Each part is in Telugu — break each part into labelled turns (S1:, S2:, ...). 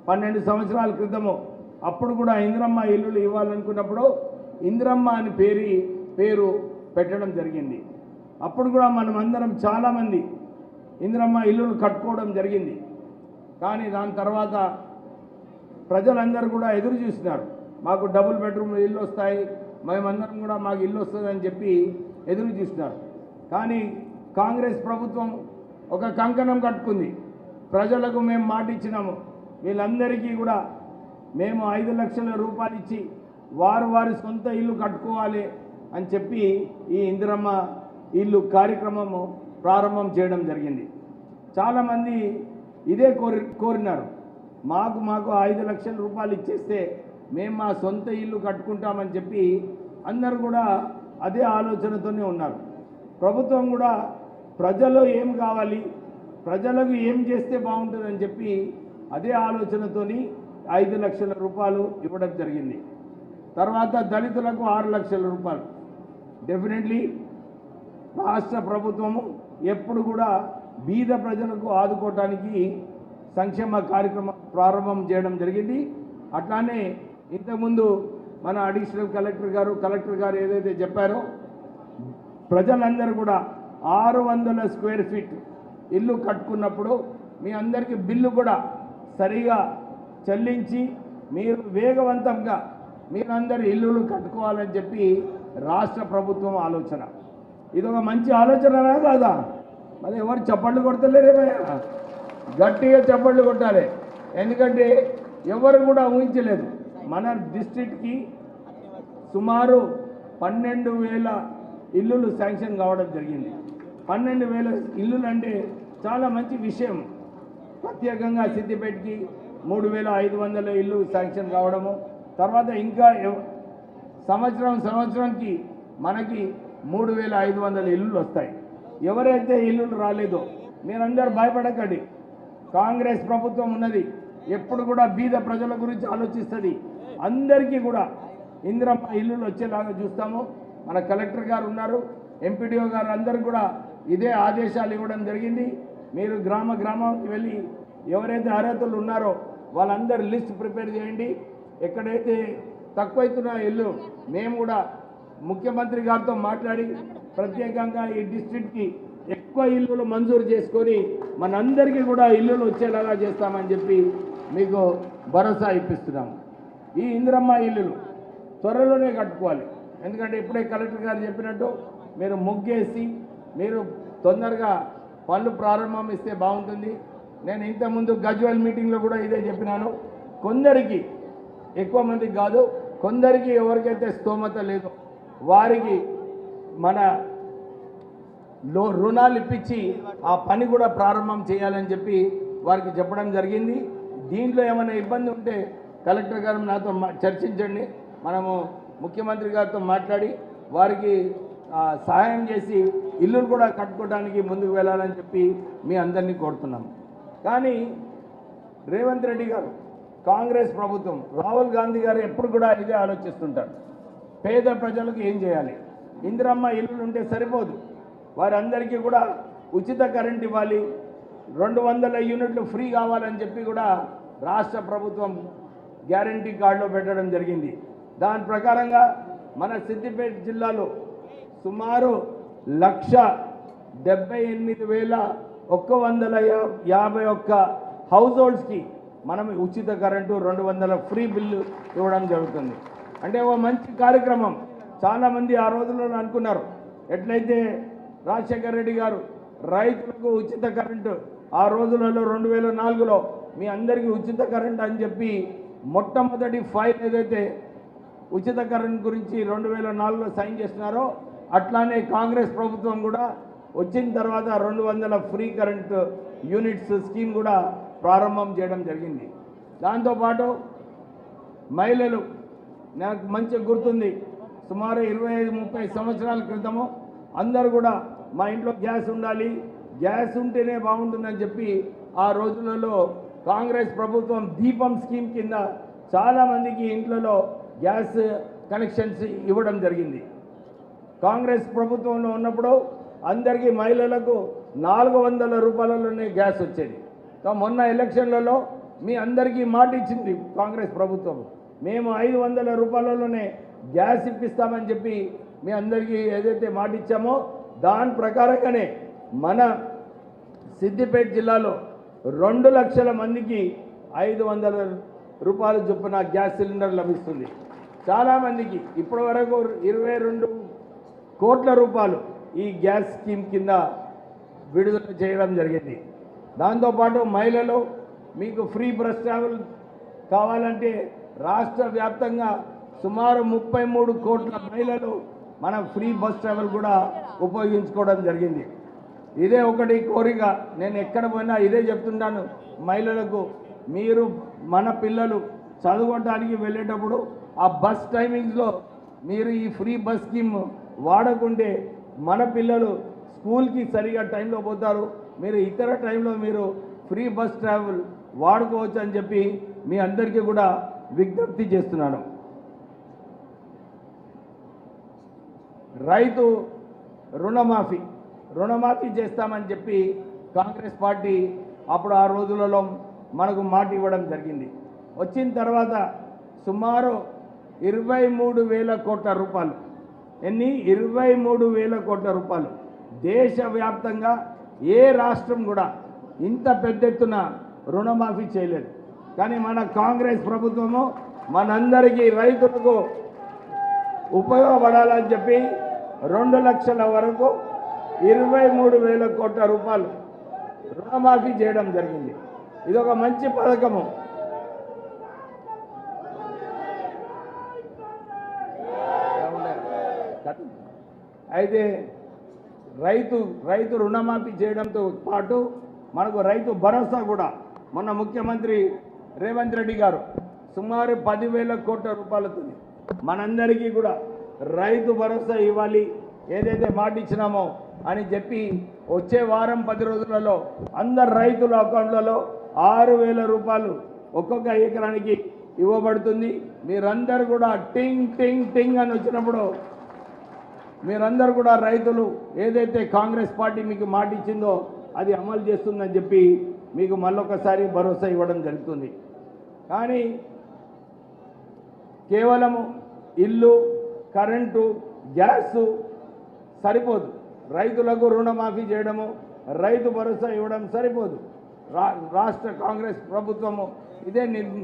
S1: 12 సంవత్సరాల క్రితము అప్పుడు కూడా ఇందిరమ్మ ఇల్లులు ఇవ్వాలనుకున్నప్పుడు ఇందిరమ్మ అని పేరు పెట్టడం జరిగింది. అప్పుడు కూడా మనం అందరం చాలామంది ఇందిరమ్మ ఇల్లులు కట్టుకోవడం జరిగింది. కానీ దాని తర్వాత ప్రజలందరూ కూడా ఎదురు చూస్తున్నారు, మాకు డబుల్ బెడ్రూమ్ ఇల్లు వస్తాయి, మేమందరం కూడా మాకు ఇల్లు వస్తుందని చెప్పి ఎదురు చూస్తున్నారు. కానీ కాంగ్రెస్ ప్రభుత్వం ఒక కంకణం కట్టుకుంది. ప్రజలకు మేము మాట ఇచ్చినాము, వీళ్ళందరికీ కూడా మేము 5 లక్షల రూపాయలు ఇచ్చి వారి సొంత ఇల్లు కట్టుకోవాలి అని చెప్పి ఈ ఇందిరమ్మ ఇల్లు కార్యక్రమము ప్రారంభం చేయడం జరిగింది. చాలామంది ఇదే కోరినారు, మాకు 5 లక్షల రూపాయలు ఇచ్చేస్తే మేము మా సొంత ఇల్లు కట్టుకుంటామని చెప్పి అందరూ కూడా అదే ఆలోచనతోనే ఉన్నారు. ప్రభుత్వం కూడా ప్రజలు ఏం కావాలి, ప్రజలకు ఏం చేస్తే బాగుంటుందని చెప్పి అదే ఆలోచనతోని 5 లక్షల రూపాయలు ఇవ్వడం జరిగింది. తర్వాత దళితులకు 6 లక్షల రూపాయలు. డెఫినెట్లీ రాష్ట్ర ప్రభుత్వము ఎప్పుడు కూడా బీద ప్రజలకు ఆదుకోవటానికి సంక్షేమ కార్యక్రమం ప్రారంభం చేయడం జరిగింది. అట్లానే ఇంతకుముందు మన అడిషనల్ కలెక్టర్ గారు ఏదైతే చెప్పారో ప్రజలందరూ కూడా 600 స్క్వేర్ ఫీట్ ఇల్లు కట్టుకున్నప్పుడు మీ అందరికీ బిల్లు కూడా సరిగా చెల్లించి మీరు వేగవంతంగా మీరందరూ ఇల్లులు కట్టుకోవాలని చెప్పి రాష్ట్ర ప్రభుత్వం ఆలోచన. ఇదొక మంచి ఆలోచన కాదా? మరి ఎవరు చప్పట్లు కొడతలేరేమయ్యా? గట్టిగా చప్పట్లు కొట్టాలి. ఎందుకంటే ఎవరు కూడా ఊహించలేదు మన డిస్ట్రిక్ట్కి సుమారు 12,000 ఇల్లులు శాంక్షన్ కావడం జరిగింది. 12,000 ఇల్లులు అంటే చాలా మంచి విషయం. ప్రత్యేకంగా సిద్దిపేటకి 3,500 ఇల్లు శాంక్షన్ కావడము, తర్వాత ఇంకా సంవత్సరానికి మనకి 3,500 ఇల్లులు వస్తాయి. ఎవరైతే ఇల్లులు రాలేదో మీరందరూ భయపడకండి, కాంగ్రెస్ ప్రభుత్వం ఉన్నది, ఎప్పుడు కూడా బీద ప్రజల గురించి ఆలోచిస్తుంది. అందరికీ కూడా ఇందిరమ్మ ఇల్లులు వచ్చేలాగా చూస్తాము. మన కలెక్టర్ గారు ఉన్నారు, ఎంపీడీఓ గారు అందరూ కూడా ఇదే ఆదేశాలు ఇవ్వడం జరిగింది. మీరు గ్రామానికి వెళ్ళి ఎవరైతే అర్హతలు ఉన్నారో వాళ్ళందరూ లిస్ట్ ప్రిపేర్ చేయండి. ఎక్కడైతే తక్కువైతున్న ఇల్లు మేము కూడా ముఖ్యమంత్రి గారితో మాట్లాడి ప్రత్యేకంగా ఈ డిస్ట్రిక్ట్కి ఎక్కువ ఇల్లులు మంజూరు చేసుకొని మనందరికీ కూడా ఇల్లులు వచ్చేలాగా చేస్తామని చెప్పి మీకు భరోసా ఇప్పిస్తున్నాము. ఈ ఇందిరమ్మ ఇల్లులు త్వరలోనే కట్టుకోవాలి. ఎందుకంటే ఇప్పుడే కలెక్టర్ గారు చెప్పినట్టు మీరు ముగ్గేసి మీరు తొందరగా పనులు ప్రారంభం ఇస్తే బాగుంటుంది. నేను ఇంతకుముందు గజ్వేల్ మీటింగ్లో కూడా ఇదే చెప్పినాను. కొందరికి, ఎక్కువ మందికి కాదు, కొందరికి ఎవరికైతే స్తోమత లేదో వారికి మన రుణాలు ఇప్పించి ఆ పని కూడా ప్రారంభం చేయాలని చెప్పి వారికి చెప్పడం జరిగింది. దీంట్లో ఏమైనా ఇబ్బంది ఉంటే కలెక్టర్ గారు నాతో చర్చించండి, మనము ముఖ్యమంత్రి గారితో మాట్లాడి వారికి సహాయం చేసి ఇల్లులు కూడా కట్టుకోవడానికి ముందుకు వెళ్ళాలని చెప్పి మీ అందరినీ కోరుతున్నాము. కానీ రేవంత్ రెడ్డి గారు, కాంగ్రెస్ ప్రభుత్వం, రాహుల్ గాంధీ గారు ఎప్పుడు కూడా ఇదే ఆలోచిస్తుంటారు, పేద ప్రజలకు ఏం చేయాలి, ఇందిరమ్మ ఇల్లులు ఉంటే సరిపోదు, వారందరికీ కూడా ఉచిత కరెంట్ ఇవ్వాలి, 200 యూనిట్లు ఫ్రీ కావాలని చెప్పి కూడా రాష్ట్ర ప్రభుత్వం గ్యారంటీ కార్డులో పెట్టడం జరిగింది. దాని ప్రకారంగా మన సిద్దిపేట జిల్లాలో సుమారు 178,151 హౌస్ హోల్డ్స్కి మనం ఉచిత కరెంటు 200 ఫ్రీ బిల్లు ఇవ్వడం జరుగుతుంది. అంటే ఓ మంచి కార్యక్రమం. చాలామంది ఆ రోజుల్లో అనుకున్నారు, ఎట్లయితే రాజశేఖర్ రెడ్డి గారు రైతులకు ఉచిత కరెంటు ఆ రోజులలో 2004లో మీ అందరికీ ఉచిత కరెంట్ అని చెప్పి మొట్టమొదటి ఫైల్ ఏదైతే ఉచిత కరెంట్ గురించి 2004లో సైన్ చేస్తున్నారో అట్లానే కాంగ్రెస్ ప్రభుత్వం కూడా వచ్చిన తర్వాత 200 ఫ్రీ కరెంట్ యూనిట్స్ స్కీమ్ కూడా ప్రారంభం చేయడం జరిగింది. దాంతోపాటు మహిళలు, నాకు మంచి గుర్తుంది, సుమారు 25-30 సంవత్సరాల క్రితము అందరూ కూడా మా ఇంట్లో గ్యాస్ ఉండాలి, గ్యాస్ ఉంటేనే బాగుంటుందని చెప్పి ఆ రోజులలో కాంగ్రెస్ ప్రభుత్వం దీపం స్కీమ్ కింద చాలామందికి ఇంట్లో గ్యాస్ కనెక్షన్స్ ఇవ్వడం జరిగింది. కాంగ్రెస్ ప్రభుత్వంలో ఉన్నప్పుడు అందరికీ మహిళలకు 400 రూపాయలలోనే గ్యాస్ వచ్చేది. మొన్న ఎలక్షన్లలో మీ అందరికీ మాట ఇచ్చింది కాంగ్రెస్ ప్రభుత్వం. మేము 500 రూపాయలలోనే గ్యాస్ ఇప్పిస్తామని చెప్పి మీ అందరికీ ఏదైతే మాట ఇచ్చామో దాని ప్రకారంగానే మన సిద్దిపేట జిల్లాలో 2 లక్షల మందికి 500 రూపాయల చొప్పున గ్యాస్ సిలిండర్ లభిస్తుంది. చాలామందికి ఇప్పటి వరకు 22 కోట్ల రూపాయలు ఈ గ్యాస్ స్కీమ్ కింద విడుదల చేయడం జరిగింది. దాంతోపాటు మహిళలు మీకు ఫ్రీ బస్ ట్రావెల్ కావాలంటే రాష్ట్ర వ్యాప్తంగా సుమారు 33 కోట్ల మహిళలు మన ఫ్రీ బస్ ట్రావెల్ కూడా ఉపయోగించుకోవడం జరిగింది. ఇదే ఒకటి కోరిక, నేను ఎక్కడ పోయినా ఇదే చెప్తుంటాను మహిళలకు, మీరు మన పిల్లలు చదువుకోవడానికి వెళ్ళేటప్పుడు ఆ బస్ టైమింగ్స్లో మీరు ఈ ఫ్రీ బస్ స్కీమ్ వాడకుంటే మన పిల్లలు స్కూల్కి సరిగా టైంలో పోతారు, మీరు ఇతర టైంలో మీరు ఫ్రీ బస్ ట్రావెల్ వాడుకోవచ్చు అని చెప్పి మీ అందరికీ కూడా విజ్ఞప్తి చేస్తున్నాను. రైతు రుణమాఫీ చేస్తామని చెప్పి కాంగ్రెస్ పార్టీ అప్పుడు ఆ రోజులలో మనకు మాట ఇవ్వడం జరిగింది. వచ్చిన తర్వాత సుమారు 23,000 కోట్ల రూపాయలు, 23,000 కోట్ల రూపాయలు దేశవ్యాప్తంగా ఏ రాష్ట్రం కూడా ఇంత పెద్ద ఎత్తున రుణమాఫీ చేయలేదు. కానీ మన కాంగ్రెస్ ప్రభుత్వము మనందరికీ రైతులకు ఉపయోగపడాలని చెప్పి 2 లక్షల వరకు 23,000 కోట్ల రూపాయలు రుణమాఫీ చేయడం జరిగింది. ఇది ఒక మంచి పథకము. అయితే రైతు రుణమాఫీ చేయడంతో పాటు మనకు రైతు భరోసా కూడా మొన్న ముఖ్యమంత్రి రేవంత్ రెడ్డి గారు సుమారు 10,000 కోట్ల రూపాయలతో మనందరికీ కూడా రైతు భరోసా ఇవ్వాలి, ఏదైతే మాట ఇచ్చినామో అని చెప్పి వచ్చే వారం 10 రోజులలో అందరు రైతుల అకౌంట్లలో 6,000 రూపాయలు ఒక్కొక్క ఎకరానికి ఇవ్వబడుతుంది. మీరందరూ కూడా టింగ్ టింగ్ టింగ్ అని వచ్చినప్పుడు మీరందరూ కూడా రైతులు ఏదైతే కాంగ్రెస్ పార్టీ మీకు మాట ఇచ్చిందో అది అమలు చేస్తుందని చెప్పి మీకు మళ్ళొకసారి భరోసా ఇవ్వడం జరుగుతుంది. కానీ కేవలము ఇల్లు, కరెంటు, గ్యాసు సరిపోదు. రైతులకు రుణమాఫీ చేయడము, రైతు భరోసా ఇవ్వడం సరిపోదు. రాష్ట్ర కాంగ్రెస్ ప్రభుత్వము ఇదే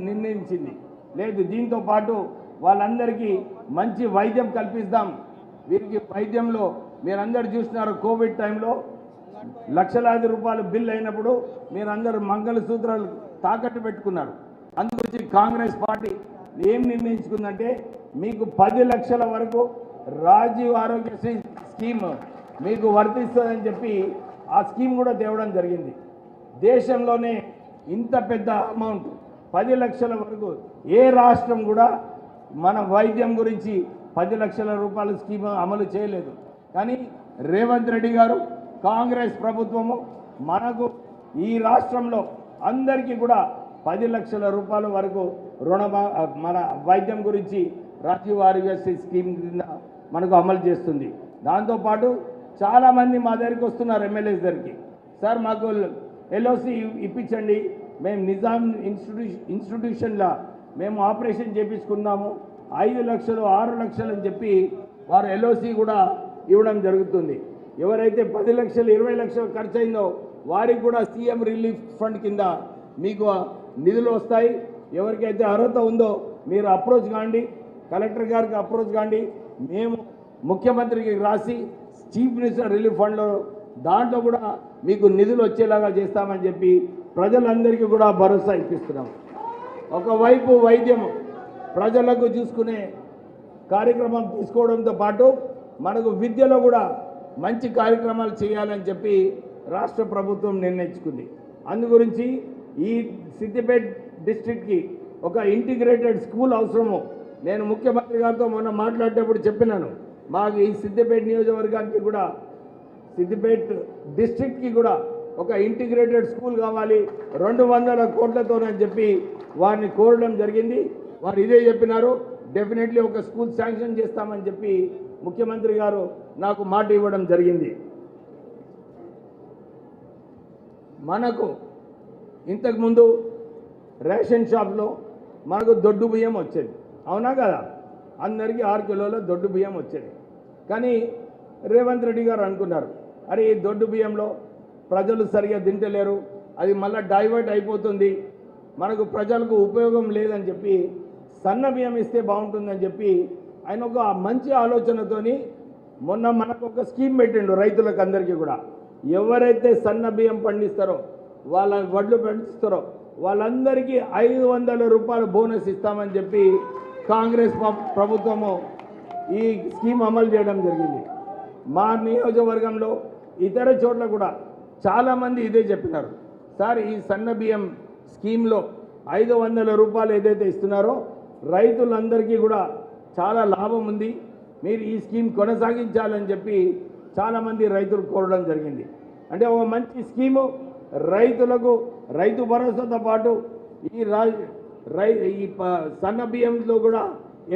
S1: నిర్ణయించింది. లేదు, దీంతో పాటు వాళ్ళందరికీ మంచి వైద్యం కల్పిస్తాం. వీరికి వైద్యంలో మీరందరూ చూస్తున్నారు, కోవిడ్ టైంలో లక్షలాది రూపాయలు బిల్ అయినప్పుడు మీరందరూ మంగళసూత్రాలు తాకట్టు పెట్టుకున్నారు. అందుగురించి కాంగ్రెస్ పార్టీ ఏం నిర్ణయించుకుందంటే మీకు 10 లక్షల వరకు రాజీవ్ ఆరోగ్యశ్రీ స్కీమ్ మీకు వర్తిస్తుందని చెప్పి ఆ స్కీమ్ కూడా తేవడం జరిగింది. దేశంలోనే ఇంత పెద్ద అమౌంట్ 10 లక్షల వరకు ఏ రాష్ట్రం కూడా మన వైద్యం గురించి 10 లక్షల రూపాయల స్కీమ్ అమలు చేయలేదు. కానీ రేవంత్ రెడ్డి గారు కాంగ్రెస్ ప్రభుత్వము మనకు ఈ రాష్ట్రంలో అందరికీ కూడా 10 లక్షల రూపాయల వరకు మన వైద్యం గురించి రాజీవ్ ఆరోగ్యశ్రీ స్కీమ్ కింద మనకు అమలు చేస్తుంది. దాంతోపాటు చాలామంది మా దగ్గరికి వస్తున్నారు, ఎమ్మెల్యేస్ దగ్గరికి, సార్ మాకు ఎల్ఓసి ఇప్పించండి, మేము నిజాం ఇన్స్టిట్యూషన్లో మేము ఆపరేషన్ చేయించుకున్నాము, 5 లక్షలు 6 లక్షలు అని చెప్పి వారు ఎల్ఓసి కూడా ఇవ్వడం జరుగుతుంది. ఎవరైతే 10 లక్షలు 20 లక్షలు ఖర్చు అయిందో వారికి కూడా సీఎం రిలీఫ్ ఫండ్ కింద మీకు నిధులు వస్తాయి. ఎవరికైతే అర్హత ఉందో మీరు అప్రోచ్ కాండి, కలెక్టర్ గారికి అప్రోచ్ కాండి, మేము ముఖ్యమంత్రికి రాసి చీఫ్ మినిస్టర్ రిలీఫ్ ఫండ్లో దాంట్లో కూడా మీకు నిధులు వచ్చేలాగా చేస్తామని చెప్పి ప్రజలందరికీ కూడా భరోసా ఇప్పిస్తున్నాం. ఒకవైపు వైద్యం ప్రజలకు చూసుకునే కార్యక్రమం తీసుకోవడంతో పాటు మనకు విద్యలో కూడా మంచి కార్యక్రమాలు చేయాలని చెప్పి రాష్ట్ర ప్రభుత్వం నిర్ణయించుకుంది. అందుగురించి ఈ సిద్దిపేట డిస్ట్రిక్ట్కి ఒక ఇంటిగ్రేటెడ్ స్కూల్ అవసరము. నేను ముఖ్యమంత్రి గారితో మొన్న మాట్లాడేటప్పుడు చెప్పినాను, మాకు ఈ సిద్దిపేట నియోజకవర్గానికి కూడా సిద్దిపేట డిస్ట్రిక్ట్కి కూడా ఒక ఇంటిగ్రేటెడ్ స్కూల్ కావాలి 200 కోట్లతోనని చెప్పి వారిని కోరడం జరిగింది. వారు ఇదే చెప్పినారు, డెఫినెట్లీ ఒక స్కూల్ శాంక్షన్ చేస్తామని చెప్పి ముఖ్యమంత్రి గారు నాకు మాట ఇవ్వడం జరిగింది. మనకు ఇంతకుముందు రేషన్ షాప్లో మనకు దొడ్డు బియ్యం వచ్చేది, అవునా కదా? అందరికీ 6 కిలోల దొడ్డు బియ్యం వచ్చేది. కానీ రేవంత్ రెడ్డి గారు అనుకున్నారు, అరే ఈ దొడ్డు బియ్యంలో ప్రజలు సరిగా తింటలేరు, అది మళ్ళీ డైవర్ట్ అయిపోతుంది, మనకు ప్రజలకు ఉపయోగం లేదని చెప్పి సన్న బియ్యం ఇస్తే బాగుంటుందని చెప్పి ఆయన ఒక మంచి ఆలోచనతోని మొన్న మనకు ఒక స్కీమ్ పెట్టిండు రైతులకు అందరికీ కూడా. ఎవరైతే సన్న బియ్యం పండిస్తారో, వాళ్ళ వడ్లు పండిస్తారో వాళ్ళందరికీ 500 రూపాయలు బోనస్ ఇస్తామని చెప్పి కాంగ్రెస్ ప్రభుత్వము ఈ స్కీమ్ అమలు చేయడం జరిగింది. మా నియోజకవర్గంలో ఇతర చోట్ల కూడా చాలామంది ఇదే చెప్పినారు, సార్ ఈ సన్న బియ్యం స్కీమ్లో 500 రూపాయలు ఏదైతే ఇస్తున్నారో రైతులందరికీ కూడా చాలా లాభం ఉంది, మీరు ఈ స్కీమ్ కొనసాగించాలని చెప్పి చాలామంది రైతులు కోరడం జరిగింది. అంటే ఒక మంచి స్కీము రైతులకు, రైతు భరోసాతో పాటు ఈ సన్న బియ్యంలో కూడా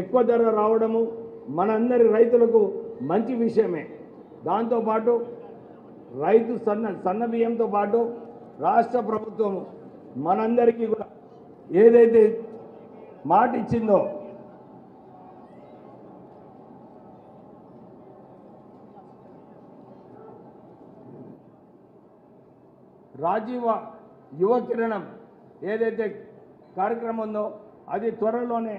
S1: ఎక్కువ ధర రావడము మనందరి రైతులకు మంచి విషయమే. దాంతోపాటు రైతు సన్న బియ్యంతో పాటు రాష్ట్ర ప్రభుత్వము మనందరికీ కూడా ఏదైతే మాట ఇచ్చిందో రాజీవ యువ కిరణం ఏదైతే కార్యక్రమం ఉందో అది త్వరలోనే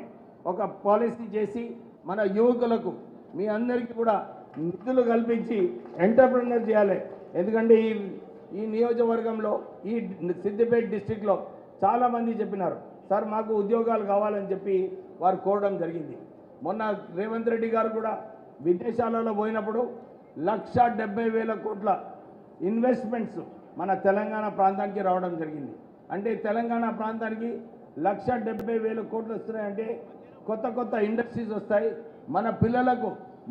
S1: ఒక పాలసీ చేసి మన యువకులకు మీ అందరికీ కూడా నిధులు కల్పించి ఎంటర్ప్రెన్యూర్ చేయాలి. ఎందుకంటే ఈ నియోజకవర్గంలో ఈ సిద్దిపేట డిస్టిక్లో చాలామంది చెప్పినారు, సార్ మాకు ఉద్యోగాలు కావాలని చెప్పి వారు కోరడం జరిగింది. మొన్న రేవంత్ రెడ్డి గారు కూడా విదేశాలలో పోయినప్పుడు 1,70,000 కోట్ల ఇన్వెస్ట్మెంట్స్ మన తెలంగాణ ప్రాంతానికి రావడం జరిగింది. అంటే తెలంగాణ ప్రాంతానికి 1,70,000 కోట్లు వస్తున్నాయంటే కొత్త కొత్త ఇండస్ట్రీస్ వస్తాయి, మన పిల్లలకు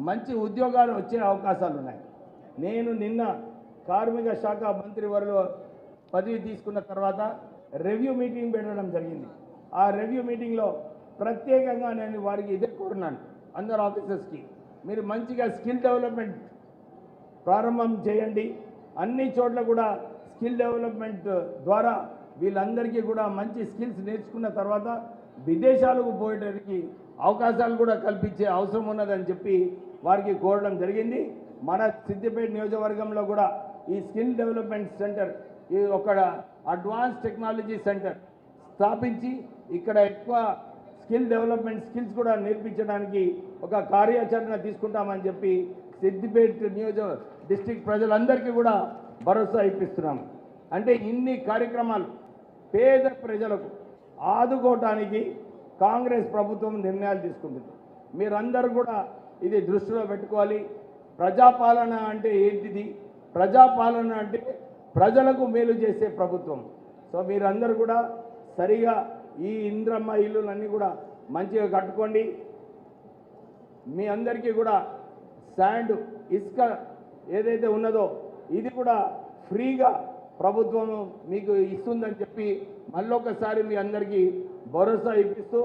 S1: మంచి ఉద్యోగాలు వచ్చే అవకాశాలు ఉన్నాయి. నేను నిన్న కార్మిక శాఖ మంత్రి వారిలో పదవి తీసుకున్న తర్వాత రివ్యూ మీటింగ్ పెట్టడం జరిగింది. ఆ రివ్యూ మీటింగ్లో ప్రత్యేకంగా నేను వారికి ఇదే కోరున్నాను, అందరు ఆఫీసర్స్కి, మీరు మంచిగా స్కిల్ డెవలప్మెంట్ ప్రారంభం చేయండి. అన్ని చోట్ల కూడా స్కిల్ డెవలప్మెంట్ ద్వారా వీళ్ళందరికీ కూడా మంచి స్కిల్స్ నేర్చుకున్న తర్వాత విదేశాలకు పోయేటరికి అవకాశాలు కూడా కల్పించే అవసరం ఉన్నదని చెప్పి వారికి కోరడం జరిగింది. మన సిద్దిపేట నియోజకవర్గంలో కూడా ఈ స్కిల్ డెవలప్మెంట్ సెంటర్, ఈ ఒక అడ్వాన్స్ టెక్నాలజీ సెంటర్ స్థాపించి ఇక్కడ ఎక్కువ స్కిల్ డెవలప్మెంట్ స్కిల్స్ కూడా నేర్పించడానికి ఒక కార్యాచరణ తీసుకుంటామని చెప్పి సిద్దిపేట డిస్ట్రిక్ట్ ప్రజలందరికీ కూడా భరోసా ఇప్పిస్తున్నాం. అంటే ఇన్ని కార్యక్రమాలు పేద ప్రజలకు ఆదుకోవటానికి కాంగ్రెస్ ప్రభుత్వం నిర్ణయాలు తీసుకుంటుంది. మీరందరూ కూడా ఇది దృష్టిలో పెట్టుకోవాలి. ప్రజాపాలన అంటే ఏంటిది? ప్రజాపాలన అంటే ప్రజలకు మేలు చేసే ప్రభుత్వం. సో మీరందరూ కూడా సరిగా ఈ ఇంద్రమ్మ ఇల్లులన్నీ కూడా మంచిగా కట్టుకోండి. మీ అందరికీ కూడా శాండ్, ఇసుక ఏదైతే ఉన్నదో ఇది కూడా ఫ్రీగా ప్రభుత్వం మీకు ఇస్తుందని చెప్పి మళ్ళొకసారి మీ అందరికీ భరోసా ఇప్పిస్తూ